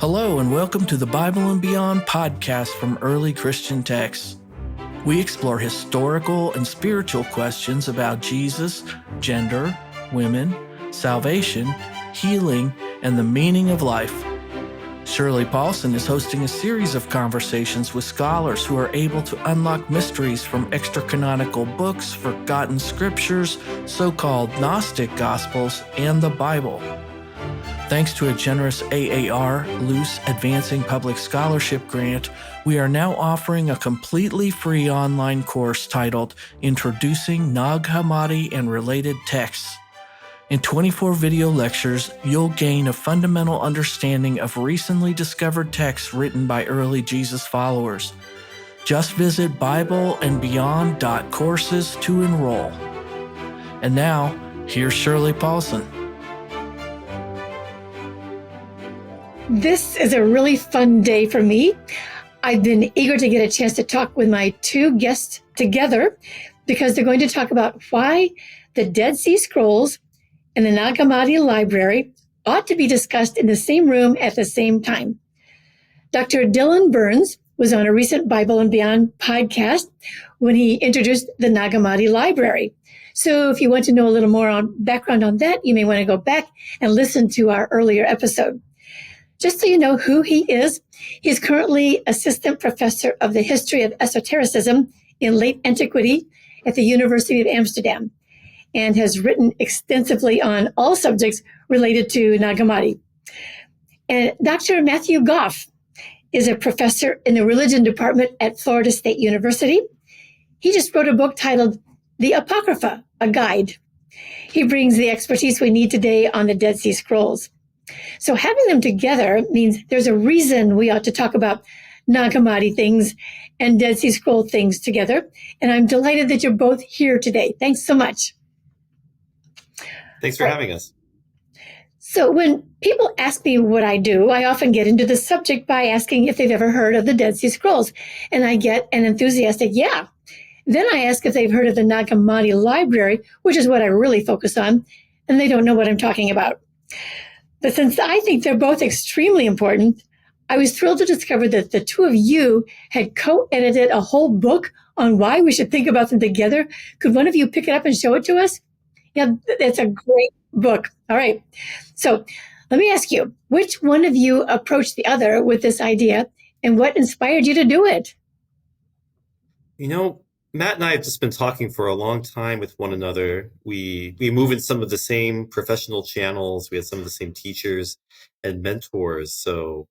Hello and welcome to the Bible and Beyond podcast from early Christian texts. We explore historical and spiritual questions about Jesus, gender, women, salvation, healing, and the meaning of life. Shirley Paulson is hosting a series of conversations with scholars who are able to unlock mysteries from extra-canonical books, forgotten scriptures, so-called Gnostic Gospels, and the Bible. Thanks to a generous AAR, Loose Advancing Public Scholarship grant, we are now offering a completely free online course titled Introducing Nag Hammadi and Related Texts. In 24 video lectures, you'll gain a fundamental understanding of recently discovered texts written by early Jesus followers. Just visit bibleandbeyond.courses to enroll. And now, here's Shirley Paulson. This is a really fun day for me. I've been eager to get a chance to talk with my two guests together because they're going to talk about why the Dead Sea Scrolls and the Nag Hammadi Library ought to be discussed in the same room at the same time. Dr. Dylan Burns was on a recent Bible and Beyond podcast when he introduced the Nag Hammadi Library. So if you want to know a little more on background on that, you may want to go back and listen to our earlier episode. Just so you know who he is, he's currently assistant professor of the history of esotericism in late Antiquity at the University of Amsterdam and has written extensively on all subjects related to Nag Hammadi. And Dr. Matthew Goff is a professor in the religion department at Florida State University. He just wrote a book titled The Apocrypha, a Guide. He brings the expertise we need today on the Dead Sea Scrolls. So having them together means there's a reason we ought to talk about Nag Hammadi things and Dead Sea Scroll things together. And I'm delighted that you're both here today. Thanks so much. Thanks for having us. So when people ask me what I do, I often get into the subject by asking if they've ever heard of the Dead Sea Scrolls. And I get an enthusiastic, yeah. Then I ask if they've heard of the Nag Hammadi Library, which is what I really focus on, and they don't know what I'm talking about. But since I think they're both extremely important, I was thrilled to discover that the two of you had co-edited a whole book on why we should think about them together. Could one of you pick it up and show it to us? Yeah, it's a great book. All right. So let me ask you, which one of you approached the other with this idea and what inspired you to do it? You know, Matt and I have just been talking for a long time with one another. We move in some of the same professional channels. We had some of the same teachers and mentors. So,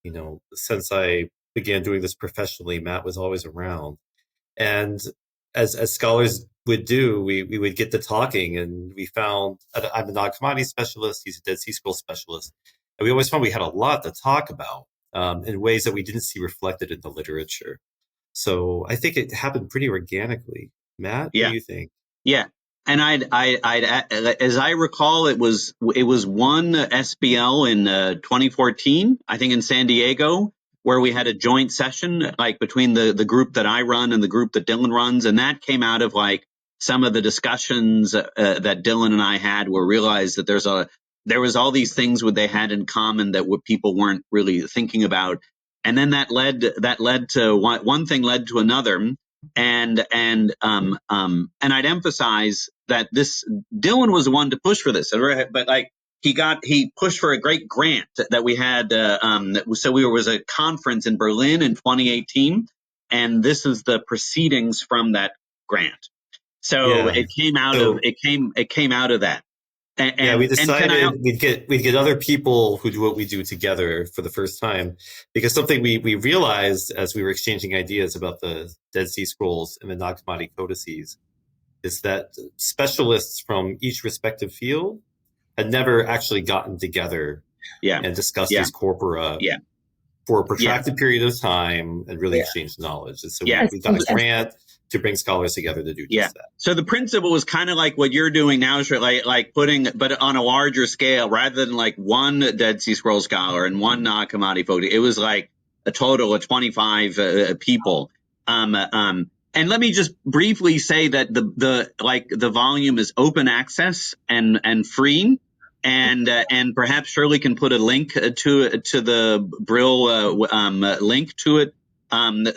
you know, since I began doing this professionally, Matt was always around. And as scholars would do, we would get to talking, and we found I'm a Nag Hammadi specialist. He's a Dead Sea Scroll specialist. And we always found we had a lot to talk about in ways that we didn't see reflected in the literature. So I think it happened pretty organically. Matt, Yeah. What do you think? Yeah. And I'd as I recall, it was one SBL in 2014, I think in San Diego, where we had a joint session like between the group that I run and the group that Dylan runs. And that came out of like some of the discussions that Dylan and I had, where we realized that there was all these things they had in common that what people weren't really thinking about. And then that led to one thing led to another, and I'd emphasize that Dylan was the one to push for this, but like he pushed for a great grant that we had. So there was a conference in Berlin in 2018, and this is the proceedings from that grant. So it came out of that. And we decided we'd get other people who do what we do together for the first time, because something we realized as we were exchanging ideas about the Dead Sea Scrolls and the Nag Hammadi Codices is that specialists from each respective field had never actually gotten together and discussed these corpora for a protracted period of time and really exchanged knowledge. And so we got a grant to bring scholars together to do just that. So the principle was kind of like what you're doing now, like putting, but on a larger scale, rather than like one Dead Sea Scroll scholar and one Nag Hammadi folk. It was like a total of 25 people. And let me just briefly say that the volume is open access and free. and perhaps Shirley can put a link to the Brill link to it.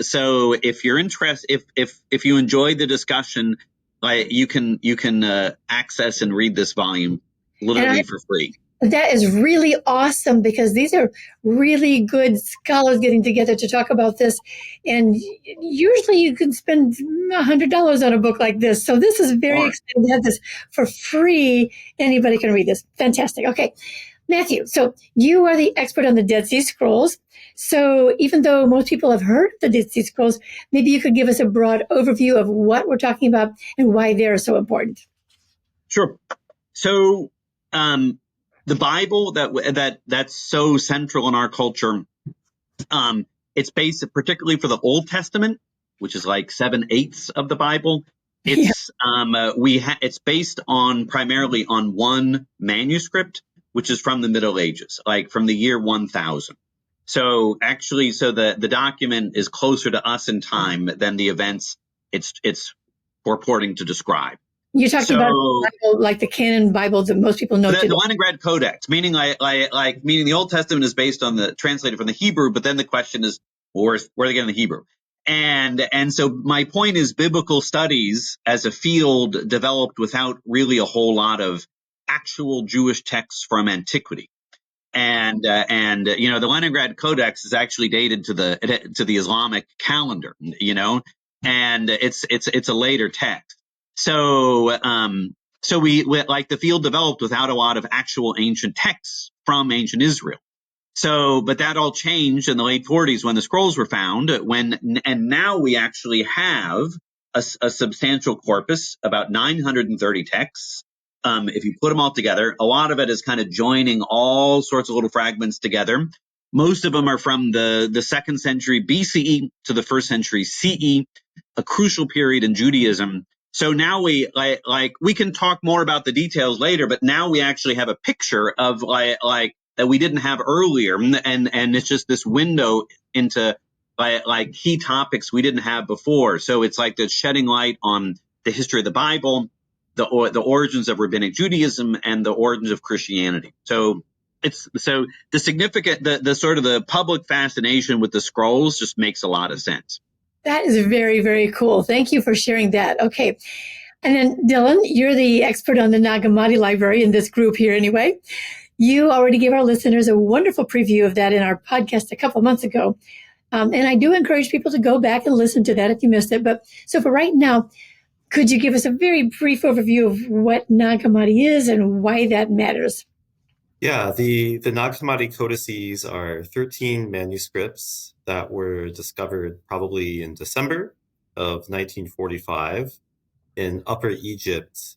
So if you're interested, if you enjoyed the discussion, you can access and read this volume literally for free. That is really awesome, because these are really good scholars getting together to talk about this. And usually you can spend $100 on a book like this. So this is very exciting to have this for free. Anybody can read this. Fantastic. Okay, Matthew, so you are the expert on the Dead Sea Scrolls. So even though most people have heard of the Dead Sea Scrolls, maybe you could give us a broad overview of what we're talking about and why they're so important. Sure. So, the Bible that's so central in our culture, it's based particularly for the Old Testament, which is like 7/8 of the Bible. It's it's based on primarily on one manuscript, which is from the Middle Ages, like from the year 1000. So actually, the document is closer to us in time than the events it's purporting to describe. You're talking about the Bible, like the canon Bible that most people know today. The Leningrad Codex, meaning meaning the Old Testament is based on translated from the Hebrew, but then the question is, where are they getting the Hebrew? And so my point is, biblical studies as a field developed without really a whole lot of actual Jewish texts from antiquity. And the Leningrad Codex is actually dated to the Islamic calendar, and it's a later text. So we like the field developed without a lot of actual ancient texts from ancient Israel. So, but that all changed in the late 40s when the scrolls were found. And now we actually have a substantial corpus, about 930 texts. If you put them all together, a lot of it is kind of joining all sorts of little fragments together. Most of them are from the 2nd century BCE to the 1st century CE, a crucial period in Judaism. So now we we can talk more about the details later, but now we actually have a picture of like that we didn't have earlier, and it's just this window into key topics we didn't have before. So it's like the shedding light on the history of the Bible, the origins of rabbinic Judaism, and the origins of Christianity. So the significant the sort of the public fascination with the scrolls just makes a lot of sense. That is very, very cool. Thank you for sharing that. Okay. And then, Dylan, you're the expert on the Nag Hammadi Library in this group here anyway. You already gave our listeners a wonderful preview of that in our podcast a couple of months ago. And I do encourage people to go back and listen to that if you missed it. But so for right now, could you give us a very brief overview of what Nag Hammadi is and why that matters? Yeah, the Nag Hammadi Codices are 13 manuscripts that were discovered probably in December of 1945 in Upper Egypt,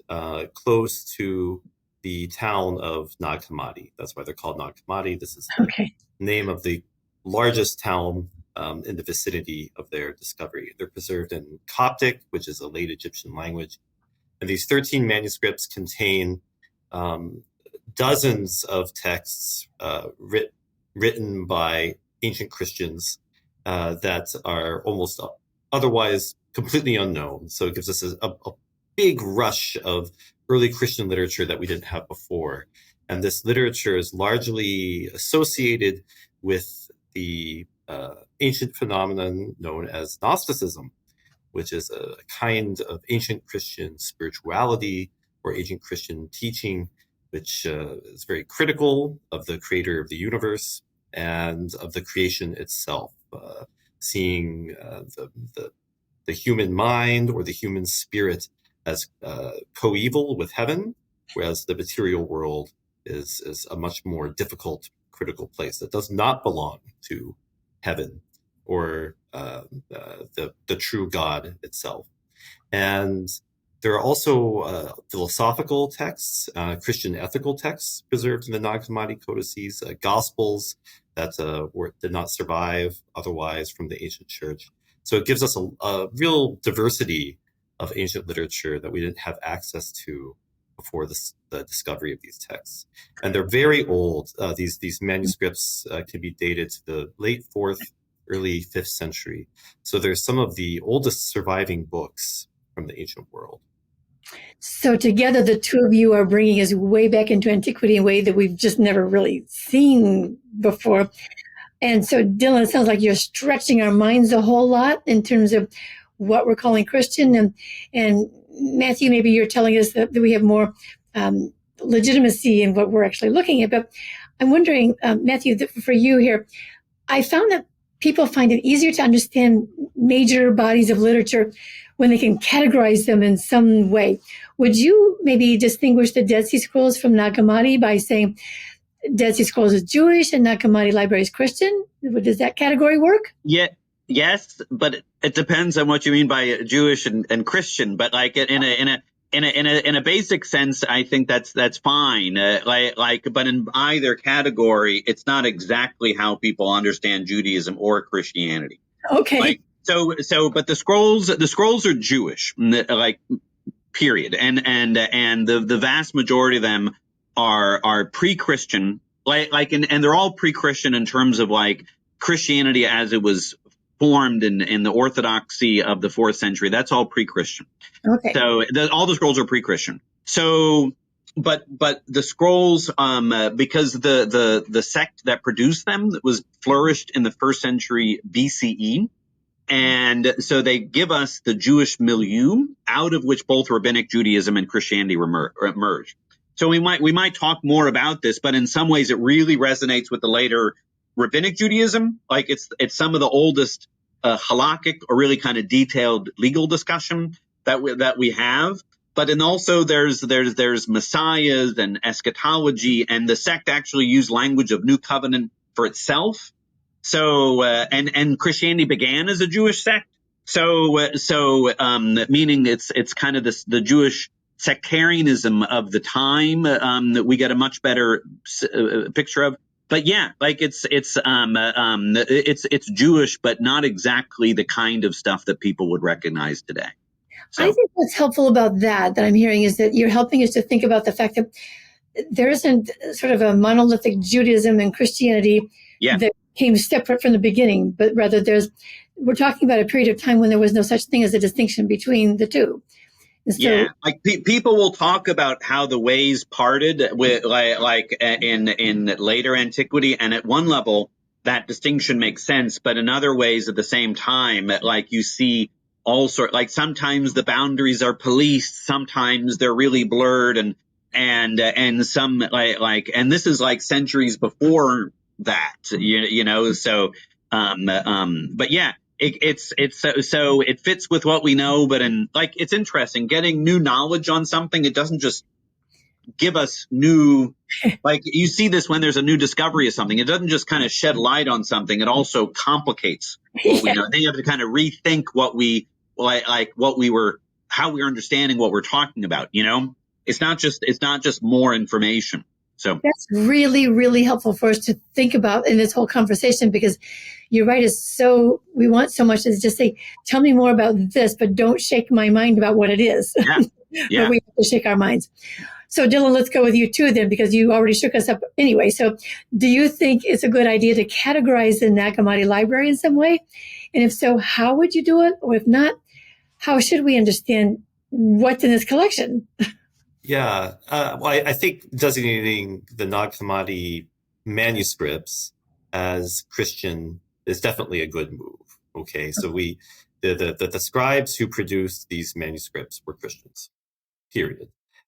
close to the town of Nag Hammadi. That's why they're called Nag Hammadi. This is the name of the largest town in the vicinity of their discovery. They're preserved in Coptic, which is a late Egyptian language. And these 13 manuscripts contain dozens of texts written by ancient Christians that are almost otherwise completely unknown. So it gives us a big rush of early Christian literature that we didn't have before. And this literature is largely associated with the ancient phenomenon known as Gnosticism, which is a kind of ancient Christian spirituality or ancient Christian teaching, which is very critical of the creator of the universe and of the creation itself, seeing the human mind or the human spirit as coeval with heaven, whereas the material world is a much more difficult, critical place that does not belong to heaven or the true God itself. And there are also philosophical texts, Christian ethical texts preserved in the Nag Hammadi Codices, Gospels that did not survive otherwise from the ancient church. So it gives us a real diversity of ancient literature that we didn't have access to before the discovery of these texts. And they're very old. These manuscripts can be dated to the late 4th, early 5th century. So there's some of the oldest surviving books from the ancient world. So together, the two of you are bringing us way back into antiquity in a way that we've just never really seen before. And so, Dylan, it sounds like you're stretching our minds a whole lot in terms of what we're calling Christian. And Matthew, maybe you're telling us that we have more legitimacy in what we're actually looking at. But I'm wondering, Matthew, for you here, I found that people find it easier to understand major bodies of literature when they can categorize them in some way. Would you maybe distinguish the Dead Sea Scrolls from Nag Hammadi by saying Dead Sea Scrolls is Jewish and Nag Hammadi Library is Christian? Does that category work? Yeah, yes, but it depends on what you mean by Jewish and Christian. But like in a basic sense, I think that's fine. But in either category, it's not exactly how people understand Judaism or Christianity. Okay. But the scrolls are Jewish, like, period. And the vast majority of them are pre-Christian, and they're all pre-Christian in terms of like Christianity as it was formed in the orthodoxy of the 4th century. That's all pre-Christian. Okay. So all the scrolls are pre-Christian. So, but the scrolls, because the sect that produced them was flourished in the 1st century BCE. And so they give us the Jewish milieu out of which both rabbinic Judaism and Christianity emerged. So we might talk more about this, but in some ways it really resonates with the later rabbinic Judaism. Like it's some of the oldest halakhic or really kind of detailed legal discussion that we have. But then also there's messiahs and eschatology, and the sect actually used language of new covenant for itself. So and Christianity began as a Jewish sect. So meaning it's kind of the Jewish sectarianism of the time that we get a much better picture of. But yeah, like it's Jewish, but not exactly the kind of stuff that people would recognize today. So. I think what's helpful about that I'm hearing is that you're helping us to think about the fact that there isn't sort of a monolithic Judaism and Christianity that came separate from the beginning, but rather we're talking about a period of time when there was no such thing as a distinction between the two. So, like people will talk about how the ways parted with like in later antiquity, and at one level that distinction makes sense, but in other ways at the same time, like you see all sort, like sometimes the boundaries are policed, sometimes they're really blurred, and some like and this is like centuries before that, you know. So but yeah, it's so it fits with what we know, but it's interesting getting new knowledge on something. It doesn't just give us new, like you see this when there's a new discovery of something. It doesn't just kind of shed light on something. It also complicates what we know. Then you have to kind of rethink what we how we're understanding what we're talking about. You know, it's not just more information. So that's really, really helpful for us to think about in this whole conversation, because you're right. We want so much to just say, tell me more about this, but don't shake my mind about what it is. Yeah. But we have to shake our minds. So Dylan, let's go with you too then, because you already shook us up anyway. So do you think it's a good idea to categorize the Nag Hammadi Library in some way? And if so, how would you do it? Or if not, how should we understand what's in this collection? Yeah, well, I think designating the Nag Hammadi manuscripts as Christian is definitely a good move. Okay, so the scribes who produced these manuscripts were Christians. Period.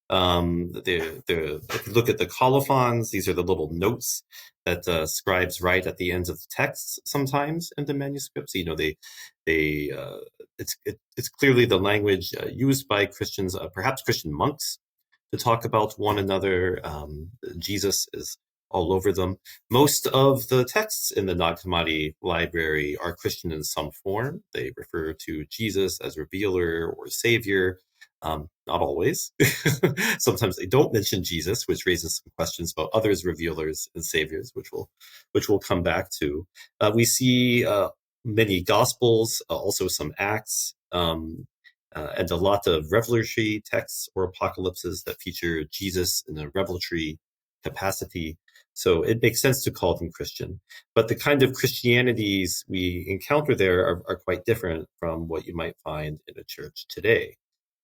If you look at the colophons, these are the little notes that scribes write at the ends of the texts sometimes in the manuscripts. You know, it's clearly the language used by Christians, perhaps Christian monks, to talk about one another. Jesus is all over them. Most of the texts in the Nag Hammadi Library are Christian in some form. They refer to Jesus as revealer or savior. Not always. Sometimes they don't mention Jesus, which raises some questions about others, revealers and saviors, which we'll come back to. We see many gospels, also some acts, and a lot of revelatory texts or apocalypses that feature Jesus in a revelatory capacity. So it makes sense to call them Christian. But the kind of Christianities we encounter there are quite different from what you might find in a church today.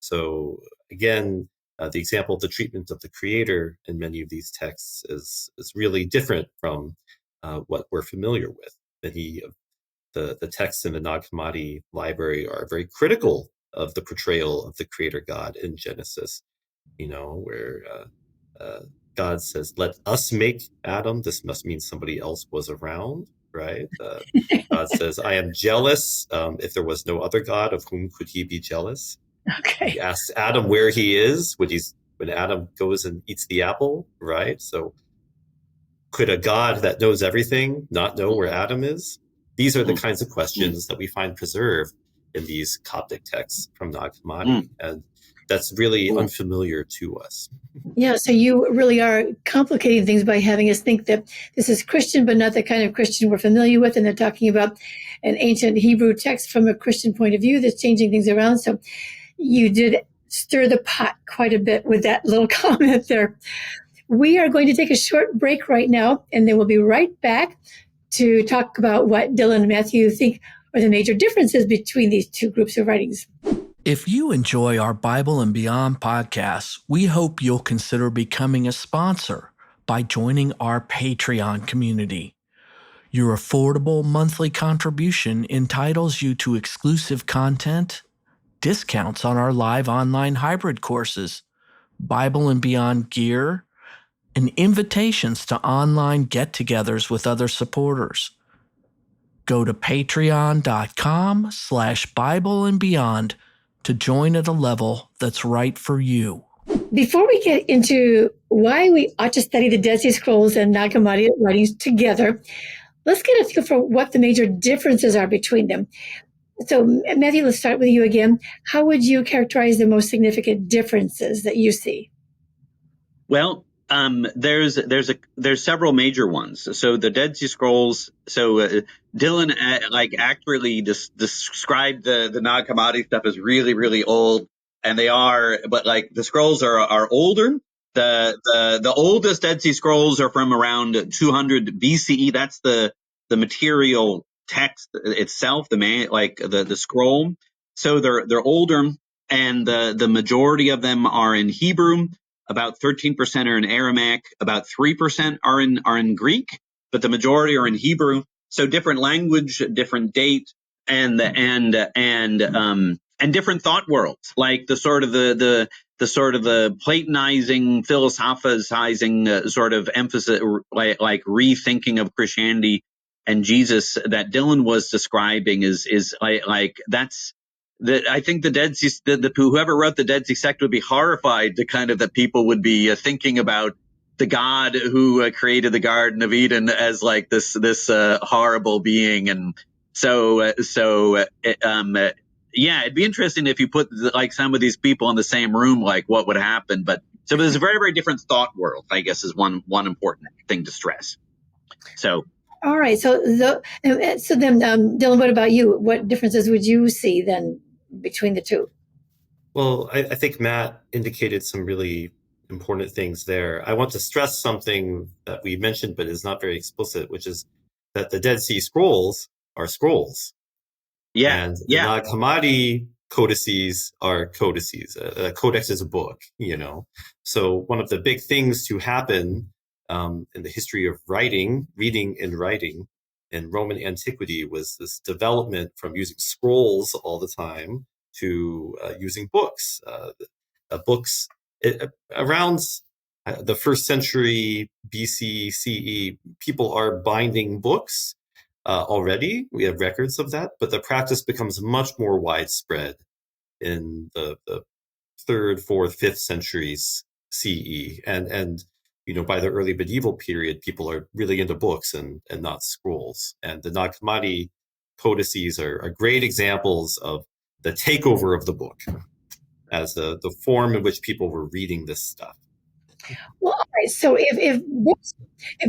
So again, the example of the treatment of the creator in many of these texts is really different from what we're familiar with. Many of the texts in the Nag Hammadi Library are very critical of the portrayal of the creator God in Genesis, where God says, "Let us make Adam." This must mean somebody else was around, right? God says, "I am jealous. If there was no other God, of whom could he be jealous?" Okay. He asks Adam where he is when Adam goes and eats the apple, right? So could a God that knows everything not know where Adam is? These are the kinds of questions that we find preserved in these Coptic texts from Nag Hammadi, and that's really unfamiliar to us. Yeah, so you really are complicating things by having us think that this is Christian, but not the kind of Christian we're familiar with. And they're talking about an ancient Hebrew text from a Christian point of view that's changing things around. So you did stir the pot quite a bit with that little comment there. We are going to take a short break right now, and then we'll be right back to talk about what Dylan and Matthew think are the major differences between these two groups of writings. If you enjoy our Bible and Beyond podcasts, we hope you'll consider becoming a sponsor by joining our Patreon community. Your affordable monthly contribution entitles you to exclusive content, discounts on our live online hybrid courses, Bible and Beyond gear, and invitations to online get-togethers with other supporters. Go to patreon.com/Bible and Beyond to join at a level that's right for you. Before we get into why we ought to study the Dead Sea Scrolls and Nag Hammadi writings together, let's get a feel for what the major differences are between them. So, Matthew, let's start with you again. How would you characterize the most significant differences that you see? Well, there's several major ones. So the Dead Sea Scrolls. So Dylan accurately described the Nag Hammadi stuff as really, really old, and they are. But the scrolls are older. The oldest Dead Sea Scrolls are from around 200 BCE. That's the material text itself, the scroll. So they're older, and the majority of them are in Hebrew. About 13% are in Aramaic. About 3% are in Greek, but the majority are in Hebrew. So different language, different date, and different thought worlds, like the sort of the Platonizing, philosophizing sort of emphasis, like rethinking of Christianity and Jesus that Dylan was describing is like that's. I think the Dead Sea, whoever wrote the Dead Sea sect would be horrified to kind of that people would be thinking about the God who created the Garden of Eden as like this horrible being, and yeah, it'd be interesting if you put like some of these people in the same room, like what would happen. But so there's a very, very different thought world, I guess, is one important thing to stress. So. All right. So then, Dylan, what about you? What differences would you see then between the two? Well, I think Matt indicated some really important things there. I want to stress something that we mentioned but is not very explicit, which is that the Dead Sea Scrolls are scrolls. Yeah. And the Nag Hammadi codices are codices. A codex is a book, So one of the big things to happen in the history of reading and writing in Roman antiquity was this development from using scrolls all the time to using books. Books around the first century BC, CE, people are binding books already. We have records of that, but the practice becomes much more widespread in the 3rd, 4th, 5th centuries CE. And by the early medieval period, people are really into books and not scrolls. And the Nag Hammadi codices are great examples of the takeover of the book as the form in which people were reading this stuff. Well, all right. So if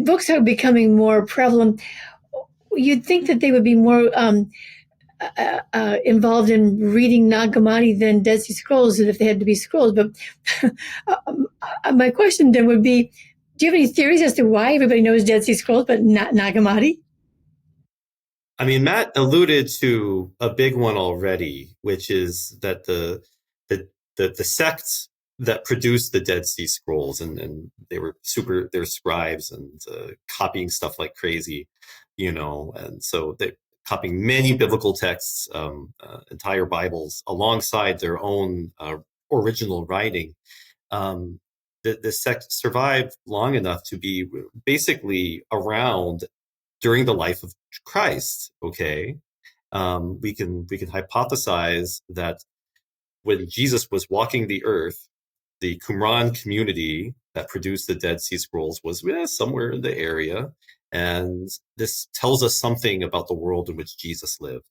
books are becoming more prevalent, you'd think that they would be more involved in reading Nag Hammadi than Dead Sea Scrolls, if they had to be scrolls. But my question then would be, do you have any theories as to why everybody knows Dead Sea Scrolls but not Nag Hammadi? I mean, Matt alluded to a big one already, which is that the the sect that produced the Dead Sea Scrolls, and they're scribes and copying stuff like crazy, and so they copying many biblical texts, entire Bibles, alongside their own original writing. The sect survived long enough to be basically around during the life of Christ. Okay, we can hypothesize that when Jesus was walking the earth, the Qumran community that produced the Dead Sea Scrolls was somewhere in the area, and this tells us something about the world in which Jesus lived.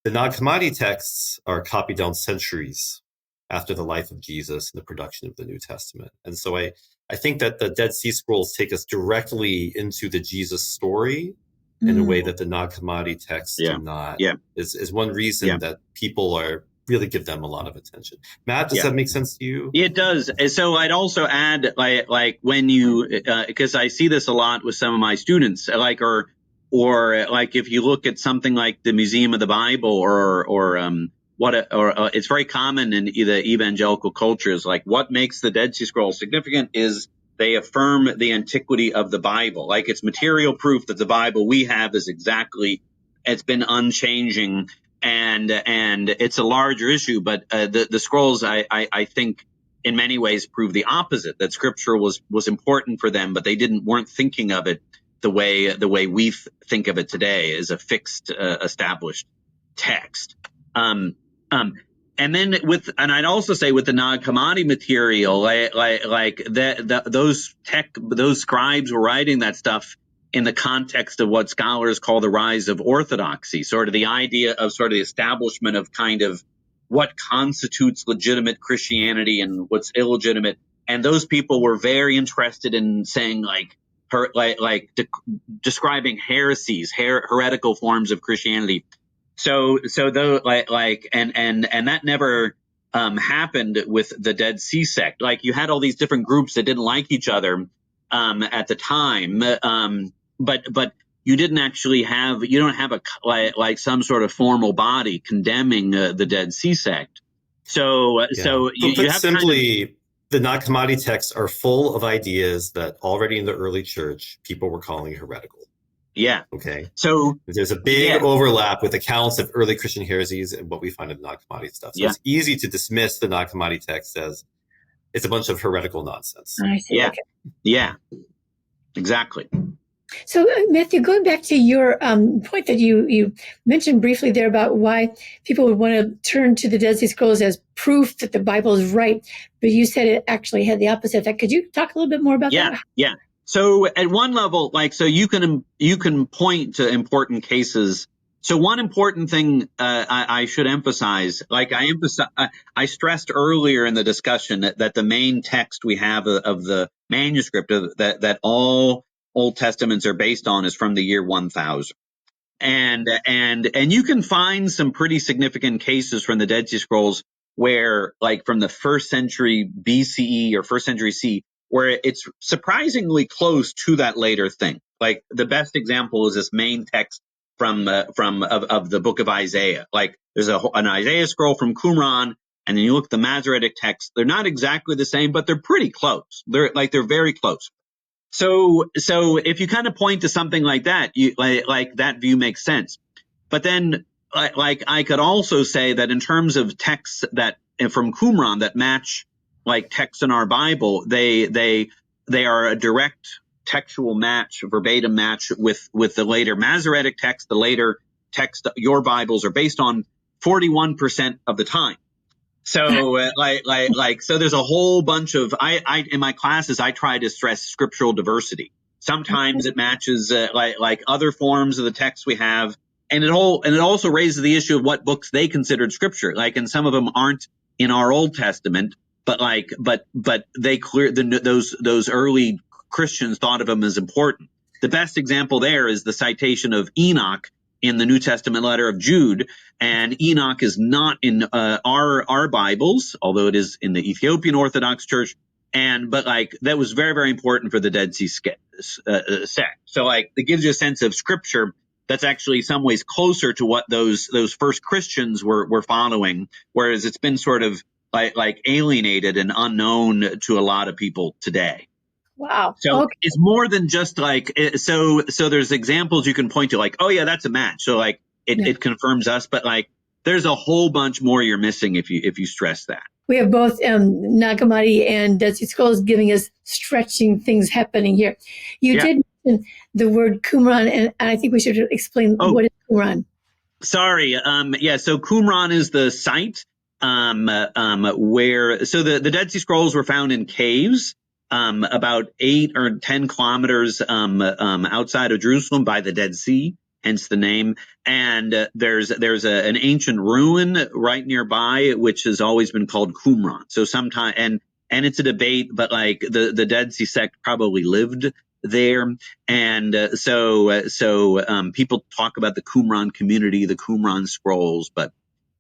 The Nag Hammadi texts are copied down centuries after the life of Jesus and the production of the New Testament. And so I think that the Dead Sea Scrolls take us directly into the Jesus story in a way that the Nag Hammadi texts do not. Is one reason that people really give them a lot of attention. Matt, does that make sense to you? It does. So I'd also add, like when you, because I see this a lot with some of my students, or like if you look at something like the Museum of the Bible, or it's very common in the evangelical cultures. Like, what makes the Dead Sea Scrolls significant is they affirm the antiquity of the Bible. Like, it's material proof that the Bible we have is it's been unchanging. And it's a larger issue, but the scrolls, I think, in many ways prove the opposite. That Scripture was important for them, but they weren't thinking of it the way we think of it today, as a fixed, established text. And then and I'd also say with the Nag Hammadi material, those scribes were writing that stuff in the context of what scholars call the rise of orthodoxy, sort of the idea of sort of the establishment of kind of what constitutes legitimate Christianity and what's illegitimate. And those people were very interested in saying describing heresies, heretical forms of Christianity. So though and that never happened with the Dead Sea sect. Like, you had all these different groups that didn't like each other at the time. But you don't have some sort of formal body condemning the Dead Sea sect. So you have simply, the Nag Hammadi texts are full of ideas that already in the early church people were calling heretical. Yeah. Okay. So there's a big overlap with accounts of early Christian heresies and what we find in the Nag Hammadi stuff. So it's easy to dismiss the Nag Hammadi text as it's a bunch of heretical nonsense. I see. Yeah. Okay. Yeah. Exactly. So, Matthew, going back to your point that you mentioned briefly there about why people would want to turn to the Dead Sea Scrolls as proof that the Bible is right, but you said it actually had the opposite effect. Could you talk a little bit more about that? Yeah. So at one level, you can point to important cases. So one important thing I should emphasize, I stressed earlier in the discussion that the main text we have of the manuscript that all Old Testaments are based on is from the year 1000. And you can find some pretty significant cases from the Dead Sea Scrolls where, like, from the 1st century BCE or 1st century CE, where it's surprisingly close to that later thing. Like, the best example is this main text from the book of Isaiah. Like, there's an Isaiah scroll from Qumran, and then you look at the Masoretic text. They're not exactly the same, but they're pretty close. They're very close. So if you kind of point to something like that, like that view makes sense. But then, like, I could also say that in terms of texts that from Qumran that match like texts in our Bible, they are a direct textual match, verbatim match with the later Masoretic text. The later text your Bibles are based on 41% of the time. So so there's a whole bunch of I in my classes I try to stress scriptural diversity. Sometimes it matches like other forms of the text we have, and it also raises the issue of what books they considered scripture. Like, and some of them aren't in our Old Testament, but they those early Christians thought of them as important. The best example there is the citation of Enoch in the New Testament letter of Jude, and Enoch is not in our Bibles, although it is in the Ethiopian Orthodox Church. But that was very, very important for the Dead Sea sect. So it gives you a sense of scripture that's actually some ways closer to what those first Christians were following, whereas it's been sort of like alienated and unknown to a lot of people today. Wow. So Okay. it's more than just like, so there's examples you can point to, like, oh yeah, that's a match. So like it confirms us, but like there's a whole bunch more you're missing if you stress that. We have both Nag Hammadi and Dead Sea Scrolls giving us stretching things happening here. You did mention the word Qumran, and I think we should explain what is Qumran. Sorry. So Qumran is the site where, so the Dead Sea Scrolls were found in caves about 8 or 10 kilometers outside of Jerusalem by the Dead Sea, hence the name. And there's an ancient ruin right nearby, which has always been called Qumran. So sometime, and it's a debate, but like the Dead Sea sect probably lived there. And so people talk about the Qumran community, the Qumran scrolls, but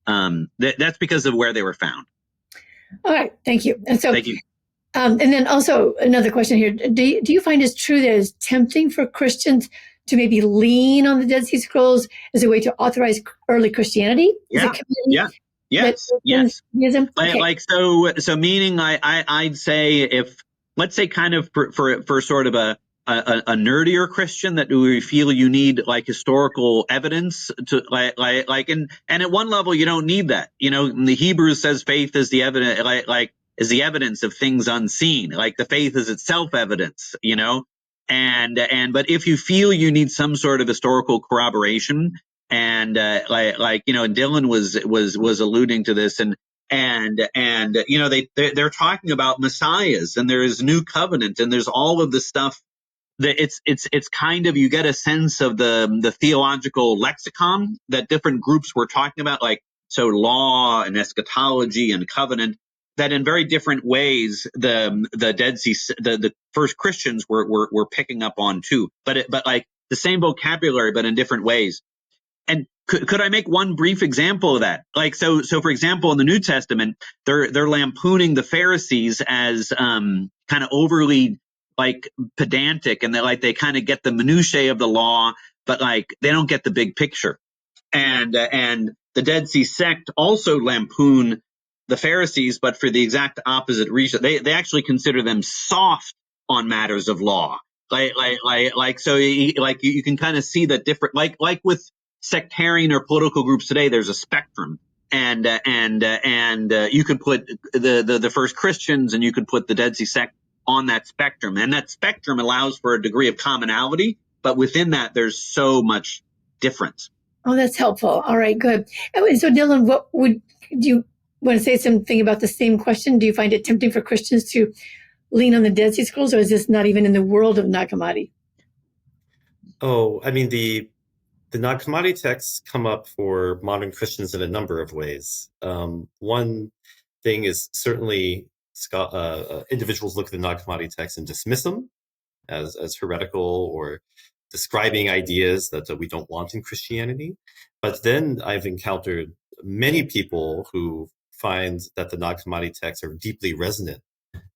that's because of where they were found. All right. Thank you. And so, thank you. And then also another question here. Do you find it's true that it's tempting for Christians to maybe lean on the Dead Sea Scrolls as a way to authorize early Christianity? Yes. Okay. Like so meaning I'd say, if let's say kind of for sort of a nerdier Christian, that we feel you need like historical evidence to like and at one level you don't need that. The Hebrews says faith is the evidence, is the evidence of things unseen. Like the faith is itself evidence, and but if you feel you need some sort of historical corroboration, and Dylan was alluding to this, and they're talking about messiahs, and there is new covenant, and there's all of this stuff that it's kind of, you get a sense of the theological lexicon that different groups were talking about, like so law and eschatology and covenant, that in very different ways the Dead Sea, the first Christians were picking up on too, but like the same vocabulary but in different ways. And could I make one brief example of that? Like so for example, in the New Testament, they're lampooning the Pharisees as kind of overly like pedantic, and they kind of get the minutiae of the law, but like they don't get the big picture. And the Dead Sea sect also lampoon the Pharisees, but for the exact opposite reason. They actually consider them soft on matters of law. So you can kind of see that different, like with sectarian or political groups today, there's a spectrum. And you could put the first Christians, and you could put the Dead Sea sect on that spectrum. And that spectrum allows for a degree of commonality, but within that, there's so much difference. Oh, that's helpful. All right, good. And so, Dylan, do you want to say something about the same question? Do you find it tempting for Christians to lean on the Dead Sea Scrolls, or is this not even in the world of Nag Hammadi? Oh, I mean, the Nag Hammadi texts come up for modern Christians in a number of ways. One thing is certainly individuals look at the Nag Hammadi text and dismiss them as heretical or describing ideas that we don't want in Christianity. But then I've encountered many people who find that the Nag Hammadi texts are deeply resonant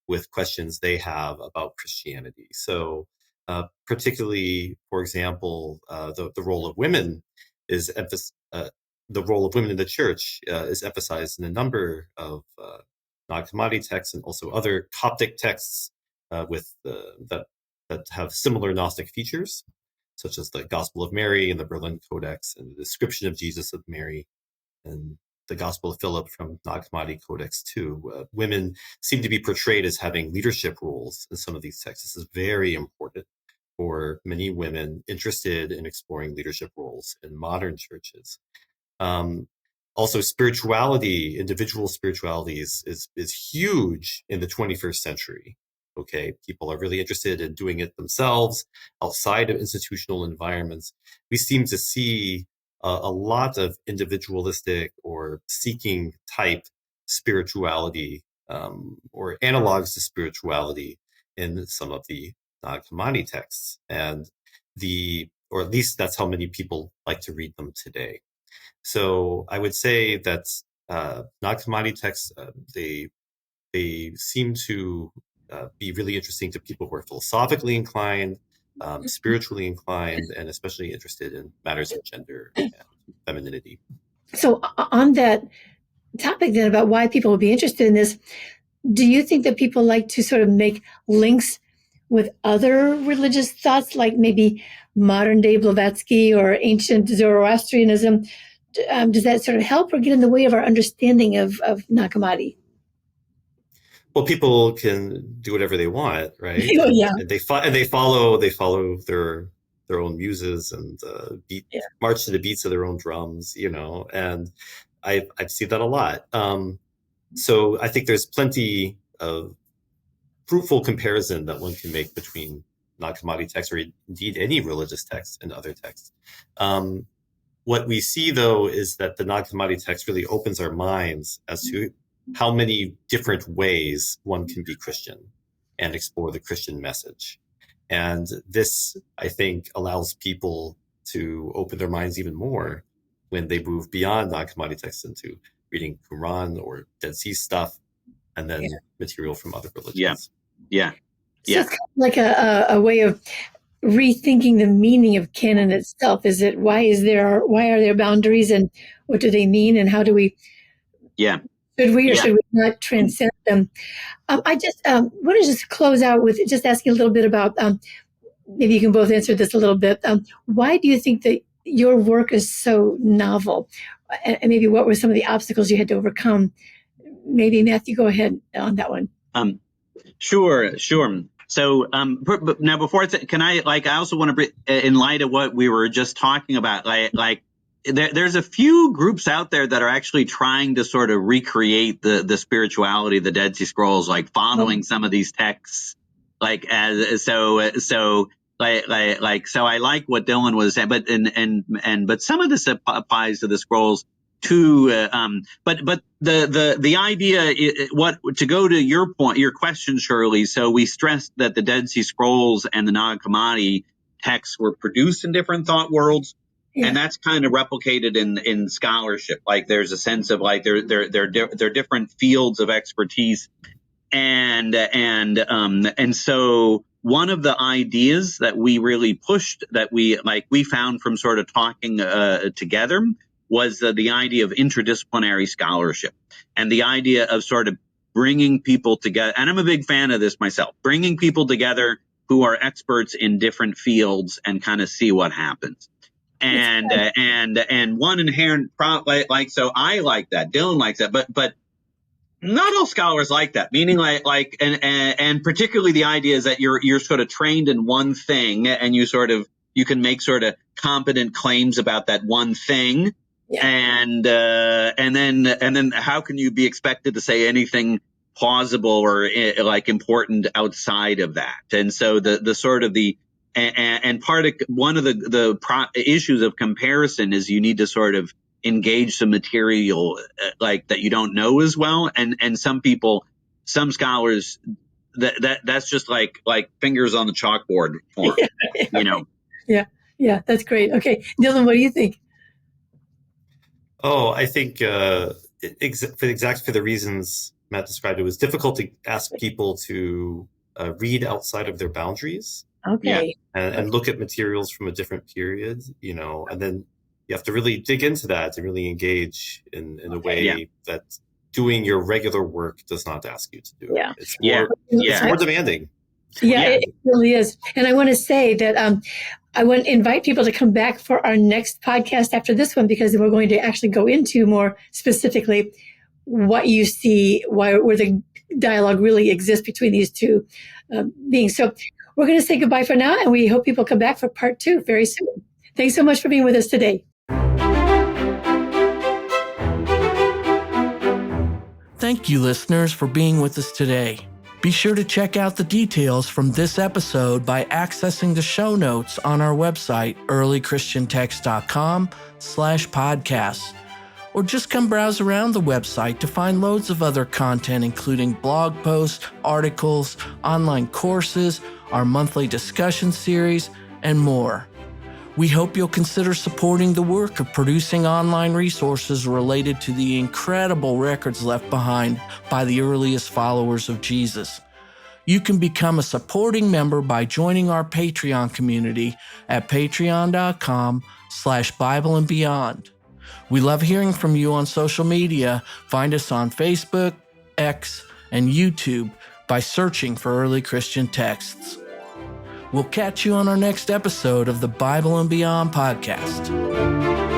with questions they have about Christianity. So particularly, for example, the role of women is the role of women in the church is emphasized in a number of Nag Hammadi texts, and also other Coptic texts that have similar Gnostic features, such as the Gospel of Mary and the Berlin Codex, and the description of Jesus of Mary, and the Gospel of Philip from Nag Hammadi Codex too. Women seem to be portrayed as having leadership roles in some of these texts. This is very important for many women interested in exploring leadership roles in modern churches. Also, spirituality, individual spirituality is huge in the 21st century. Okay, people are really interested in doing it themselves outside of institutional environments. We seem to see a lot of individualistic or seeking type spirituality or analogs to spirituality in some of the Nag Hammadi texts, or at least that's how many people like to read them today. So I would say that Nag Hammadi texts, they seem to be really interesting to people who are philosophically inclined, spiritually inclined, and especially interested in matters of gender and femininity. So on that, topic then about why people would be interested in this, do you think that people like to sort of make links with other religious thoughts, like maybe modern day Blavatsky or ancient Zoroastrianism? Does that sort of help or get in the way of our understanding of Nag Hammadi? Well, people can do whatever they want, right? Oh, yeah. And they follow their own muses and march to the beats of their own drums, and I've seen that a lot. So I think there's plenty of fruitful comparison that one can make between Nag Hammadi texts, or indeed any religious text, and other texts. What we see, though, is that the Nag Hammadi text really opens our minds as to how many different ways one can be Christian and explore the Christian message. And this, I think, allows people to open their minds even more when they move beyond Nag Hammadi texts into reading Qumran or Dead Sea stuff, and then material from other religions. Yeah. So it's kind of like a way of rethinking the meaning of canon itself. Is it why are there boundaries, and what do they mean, and how do we? Should we or should we not transcend them? I just want to just close out with just asking a little bit about, maybe you can both answer this a little bit. Why do you think that your work is so novel? And maybe what were some of the obstacles you had to overcome? Maybe Matthew, go ahead on that one. Sure. So now before can I also want to, in light of what we were just talking about, there's a few groups out there that are actually trying to sort of recreate the spirituality of the Dead Sea Scrolls, like following some of these texts, so I like what Dylan was saying, but some of this applies to the scrolls too. But the idea, to go to your point, your question, Shirley. So we stressed that the Dead Sea Scrolls and the Nag Hammadi texts were produced in different thought worlds. Yeah. And that's kind of replicated in scholarship. Like there's a sense of like they're different fields of expertise, and so one of the ideas that we really pushed, that we found from sort of talking together, was the idea of interdisciplinary scholarship, and the idea of sort of bringing people together. And I'm a big fan of this myself, bringing people together who are experts in different fields and kind of see what happens. And one inherent so I like that, Dylan likes that, but not all scholars like that. Meaning and particularly the idea is that you're sort of trained in one thing, and you can make sort of competent claims about that one thing. Yeah. And then how can you be expected to say anything plausible or important outside of that? And so the sort of the and part of one of the issues of comparison is you need to sort of engage some material that you don't know as well, and some scholars that's just like fingers on the chalkboard form. Yeah, that's great. Okay, Dylan, what do you think? I think for the reasons Matt described, it was difficult to ask people to read outside of their boundaries. Okay. And look at materials from a different period, and then you have to really dig into that and really engage in a way that doing your regular work does not ask you to do. Yeah. It's more demanding. Yeah, it really is. And I want to say that I want to invite people to come back for our next podcast after this one, because we're going to actually go into more specifically what you see, where the dialogue really exists between these two beings. So we're going to say goodbye for now, and we hope people come back for part 2 very soon. Thanks so much for being with us today. Thank you, listeners, for being with us today. Be sure to check out the details from this episode by accessing the show notes on our website, earlychristiantext.com/podcasts. Or just come browse around the website to find loads of other content, including blog posts, articles, online courses, our monthly discussion series, and more. We hope you'll consider supporting the work of producing online resources related to the incredible records left behind by the earliest followers of Jesus. You can become a supporting member by joining our Patreon community at patreon.com/Bible and Beyond. We love hearing from you on social media. Find us on Facebook, X, and YouTube by searching for Early Christian Texts. We'll catch you on our next episode of the Bible and Beyond podcast.